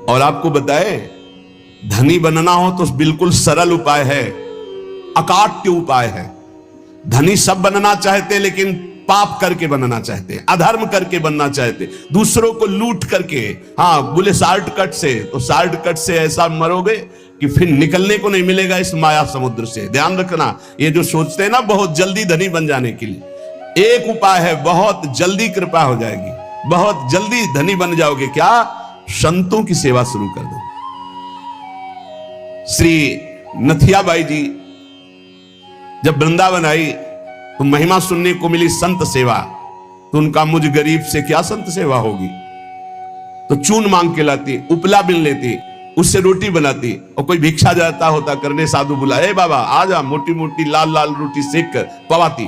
और आपको बताए, धनी बनना हो तो बिल्कुल सरल उपाय है, अकाट्य उपाय है। धनी सब बनना चाहते लेकिन पाप करके बनना चाहते, अधर्म करके बनना चाहते, दूसरों को लूट करके। हाँ, बोले शॉर्टकट से, तो शॉर्टकट से ऐसा मरोगे कि फिर निकलने को नहीं मिलेगा इस माया समुद्र से। ध्यान रखना, ये जो सोचते हैं ना बहुत जल्दी धनी बन जाने के लिए, एक उपाय है, बहुत जल्दी कृपा हो जाएगी, बहुत जल्दी धनी बन जाओगे। क्या? संतों की सेवा शुरू कर दो। श्री नथियाबाई जी जब वृंदावन आई तो महिमा सुनने को मिली संत सेवा, तो उनका मुझ गरीब से क्या संत सेवा होगी। तो चून मांग के लाती, उपला बिन लेती, उससे रोटी बनाती, और कोई भिक्षा जाता होता करने, साधु बुलाए, बाबा आ जा, मोटी मोटी लाल लाल रोटी सेक कर पवाती।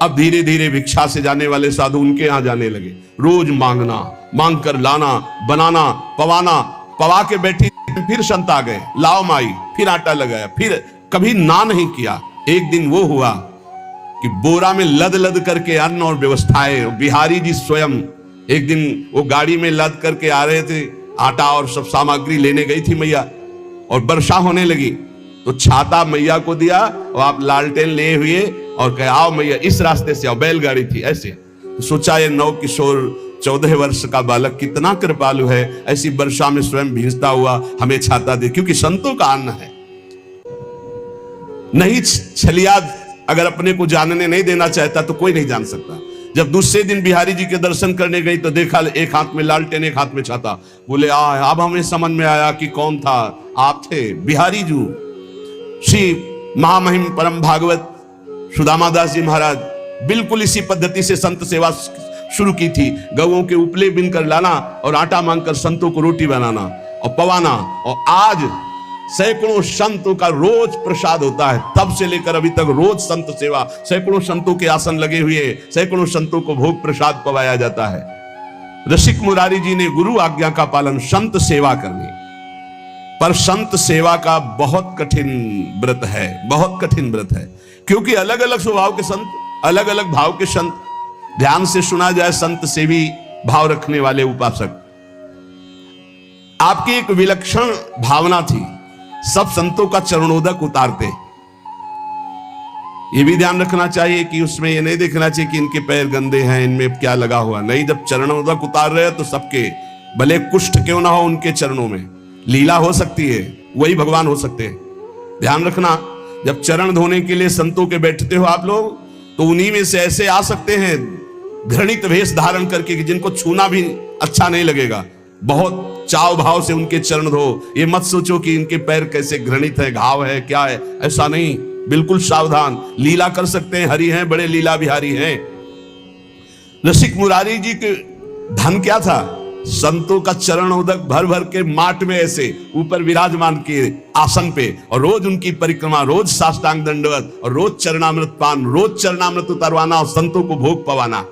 अब धीरे धीरे भिक्षा से जाने वाले साधु उनके यहां जाने लगे, रोज मांगना, मांग कर लाना, बनाना, पवाना, पवा के बैठी, फिर संत आ गए, लाओ माई, फिर आटा लगाया, फिर कभी ना नहीं किया। एक दिन वो हुआ कि बोरा में लद लद करके अन्न और व्यवस्थाएं, बिहारी जी स्वयं एक दिन वो गाड़ी में लद करके आ रहे थे, आटा और सब सामग्री लेने गई थी मैया, और वर्षा होने लगी तो छाता मैया को दिया, और आप लालटेन ले हुए और कहे आओ मैया इस रास्ते से आओ, बैलगाड़ी थी ऐसे। तो सोचा ये नव किशोर 14 वर्ष का बालक कितना कृपालु है, ऐसी वर्षा में स्वयं भींजता हुआ हमें छाता दे, क्योंकि संतों का अन्न है। नहीं छलिया अगर अपने को जानने नहीं देना चाहता तो कोई नहीं जान सकता। जब दूसरे दिन बिहारी जी के दर्शन करने गई तो देखा एक हाथ में लालटेन, एक हाथ में छाता। बोले अब हमें समझ में आया कि कौन था, आप थे बिहारी जी। श्री महामहिम परम भागवत सुदामा दास जी महाराज बिल्कुल इसी पद्धति से संत सेवा शुरू की थी। गौओं के उपले बिन कर लाना और आटा मांगकर संतों को रोटी बनाना और पवाना, और आज सैकड़ों संतों का रोज प्रसाद होता है। तब से लेकर अभी तक रोज संत सेवा, सैकड़ों संतों के आसन लगे हुए, सैकड़ों संतों को भोग प्रसाद पवाया जाता है। रसिक मुरारी जी ने गुरु आज्ञा का पालन, संत सेवा करनी, पर संत सेवा का बहुत कठिन व्रत है, बहुत कठिन व्रत है, क्योंकि अलग अलग स्वभाव के संत, अलग अलग भाव के संत। ध्यान से सुना जाए, संत सेवी भाव रखने वाले उपासक, आपकी एक विलक्षण भावना थी, सब संतों का चरणोदक उतारते। ये भी ध्यान रखना चाहिए कि उसमें ये नहीं देखना चाहिए कि इनके पैर गंदे हैं, इनमें क्या लगा हुआ, नहीं। जब चरणोदक उतार रहे हैं तो सबके, भले कुष्ठ क्यों ना हो उनके चरणों में, लीला हो सकती है, वही भगवान हो सकते हैं। ध्यान रखना, जब चरण धोने के लिए संतों के बैठते हो आप लोग, तो उन्हीं में से ऐसे आ सकते हैं घृणित वेश धारण करके कि जिनको छूना भी अच्छा नहीं लगेगा। बहुत चाव भाव से उनके चरण धो, ये मत सोचो कि इनके पैर कैसे घृणित है, घाव है, क्या है, ऐसा नहीं। बिल्कुल सावधान, लीला कर सकते हैं, हरि हैं, बड़े लीला बिहारी हैं। रसिक मुरारी जी के धन क्या था? संतों का चरणोदक भर भर के माट में ऐसे ऊपर विराजमान किए आसन पे, और रोज उनकी परिक्रमा, रोज साष्टांग दंडवत, और रोज चरणामृत पान, रोज चरणामृत उतारवाना और संतों को भोग पवाना।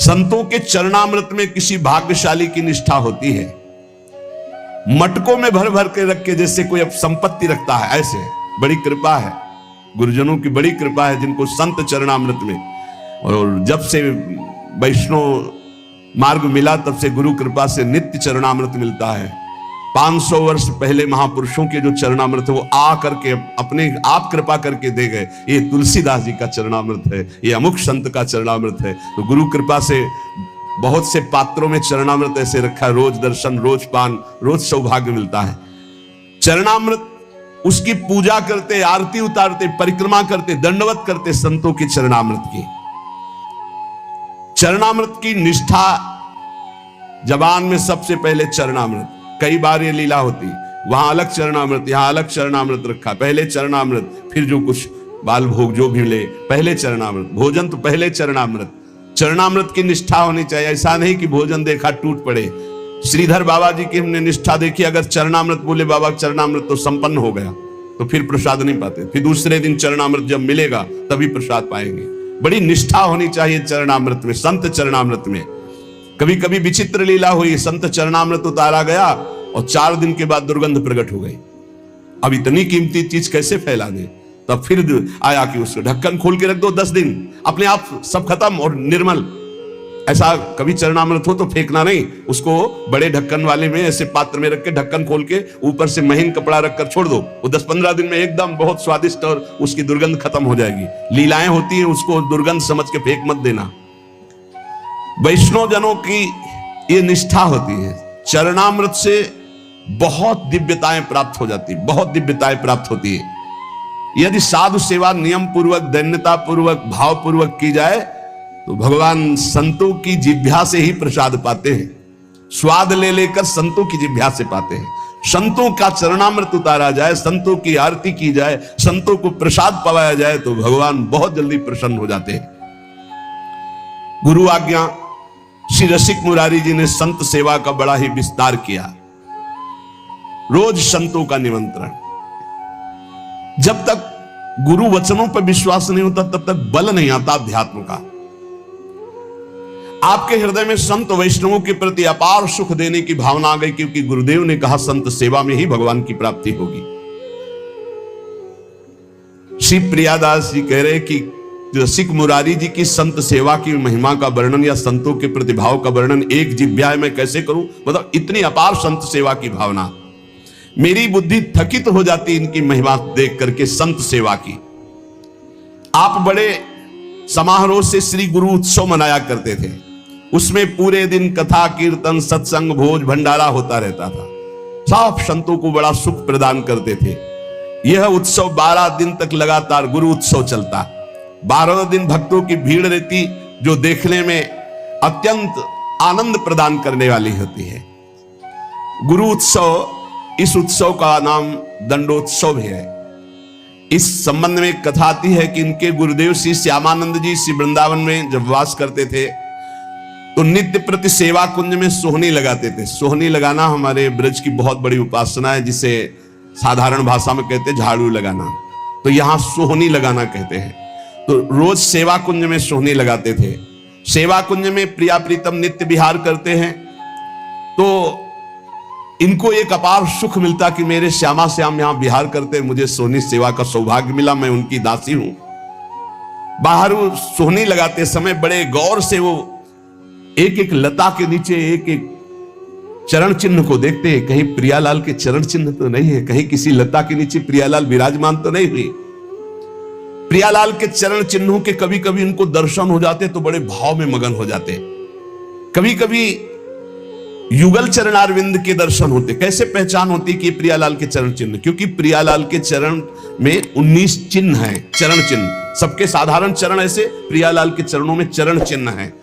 संतों के चरणामृत में किसी भाग्यशाली की निष्ठा होती है। मटकों में भर भर के रख के जैसे कोई संपत्ति रखता है, ऐसे बड़ी कृपा है, गुरुजनों की बड़ी कृपा है जिनको संत चरणामृत में। और जब से वैष्णव मार्ग मिला तब से गुरु कृपा से नित्य चरणामृत मिलता है। 500 वर्ष पहले महापुरुषों के जो चरणामृत वो आ करके अपने आप कृपा करके दे गए। ये तुलसीदास जी का चरणामृत है, ये अमुक संत का चरणामृत है। तो गुरु कृपा से बहुत से पात्रों में चरणामृत ऐसे रखा है, रोज दर्शन, रोज पान, रोज सौभाग्य मिलता है। चरणामृत, उसकी पूजा करते, आरती उतारते, परिक्रमा करते, दंडवत करते संतों के चरणामृत की। चरणामृत की निष्ठा, जबान में सबसे पहले चरणामृत। कई बार ये लीला होती, वहां अलग चरणामृत, यहां अलग चरणामृत रखा, पहले चरणामृत, फिर जो कुछ बाल भोग जो भी मिले, पहले चरणामृत, भोजन तो पहले चरणामृत। चरणामृत की निष्ठा होनी चाहिए, ऐसा नहीं कि भोजन देखा टूट पड़े। श्रीधर बाबा जी की हमने निष्ठा देखी, अगर चरणामृत बोले बाबा चरणामृत तो संपन्न हो गया, तो फिर प्रसाद नहीं पाते, फिर दूसरे दिन चरणामृत जब मिलेगा तभी प्रसाद पाएंगे। बड़ी निष्ठा होनी चाहिए चरणामृत में, संत चरणामृत में। कभी कभी विचित्र लीला हुई, संत चरणामृत उतारा गया और 4 दिन के बाद दुर्गंध प्रकट हो गई। अब इतनी कीमती चीज कैसे फैला दे? तब फिर आया कि उसको ढक्कन खोल के रख दो 10 दिन, अपने आप सब खत्म और निर्मल। ऐसा कभी चरणामृत हो तो फेंकना नहीं, उसको बड़े ढक्कन वाले में ऐसे पात्र में रख के ढक्कन खोल के ऊपर से महीन कपड़ा रखकर छोड़ दो। वो 10-15 दिन में एकदम बहुत स्वादिष्ट और उसकी दुर्गंध खत्म हो जाएगी। लीलाएं होती है, उसको दुर्गंध समझ के फेंक मत देना। वैष्णव जनों की ये निष्ठा होती है, चरणामृत से बहुत दिव्यताएं प्राप्त हो जाती, बहुत दिव्यताएं प्राप्त होती है। यदि साधु सेवा नियम पूर्वक, दैन्यता पूर्वक, भाव पूर्वक की जाए तो भगवान संतों की जिह्वा से ही प्रसाद पाते हैं। स्वाद ले लेकर संतों की जिह्वा से पाते हैं। संतों का चरणामृत उतारा जाए, संतों की आरती की जाए, संतों को प्रसाद पवाया जाए तो भगवान बहुत जल्दी प्रसन्न हो जाते हैं। गुरु आज्ञा श्री रसिक मुरारी जी ने संत सेवा का बड़ा ही विस्तार किया। रोज संतों का निमंत्रण। जब तक गुरु वचनों पर विश्वास नहीं होता तब तक बल नहीं आता अध्यात्म का। आपके हृदय में संत वैष्णवों के प्रति अपार सुख देने की भावना आ गई, क्योंकि गुरुदेव ने कहा संत सेवा में ही भगवान की प्राप्ति होगी। श्री प्रियादास जी कह रहे कि रसिक मुरारी जी की संत सेवा की महिमा का वर्णन या संतों के प्रतिभाव का वर्णन एक जिह्वा में कैसे करूं, मतलब इतनी अपार संत सेवा की भावना। मेरी बुद्धि थकित हो जाती इनकी महिमा देख करके संत सेवा की। आप बड़े समारोह से श्री गुरु उत्सव मनाया करते थे, उसमें पूरे दिन कथा कीर्तन सत्संग भोज भंडारा होता रहता था, सब संतों को बड़ा सुख प्रदान करते थे। यह उत्सव 12 दिन तक लगातार गुरु उत्सव चलता। 12 दिन भक्तों की भीड़ रहती, जो देखने में अत्यंत आनंद प्रदान करने वाली होती है। गुरु उत्सव, इस उत्सव का नाम दंडोत्सव है। इस संबंध में एक कथा आती है कि इनके गुरुदेव श्री श्यामानंद जी श्री वृंदावन में जब वास करते थे तो नित्य प्रति सेवा कुंज में सोहनी लगाते थे। सोहनी लगाना हमारे ब्रज की बहुत बड़ी उपासना है, जिसे साधारण भाषा में कहते हैं झाड़ू लगाना, तो यहां सोहनी लगाना कहते हैं। तो रोज सेवा कुंज में सोहनी लगाते थे। सेवा कुंज में प्रिया प्रीतम नित्य विहार करते हैं, तो इनको एक अपार सुख मिलता कि मेरे श्यामा श्याम यहां विहार करते, मुझे सोहनी सेवा का सौभाग्य मिला, मैं उनकी दासी हूं। बाहर वो सोहनी लगाते समय बड़े गौर से वो एक एक लता के नीचे एक एक चरण चिन्ह को देखते हैं, कहीं प्रियालाल के चरण चिन्ह तो नहीं है, कहीं किसी लता के नीचे प्रियालाल विराजमान तो नहीं हुई। प्रियालाल के चरण चिन्हों के कभी कभी उनको दर्शन हो जाते तो बड़े भाव में मगन हो जाते। कभी कभी युगल चरणारविंद के दर्शन होते। कैसे पहचान होती कि प्रियालाल के चरण चिन्ह? क्योंकि प्रियालाल के चरण में 19 चिन्ह हैं, चरण चिन्ह। सबके साधारण चरण ऐसे, प्रियालाल के चरणों में चरण चिन्ह है।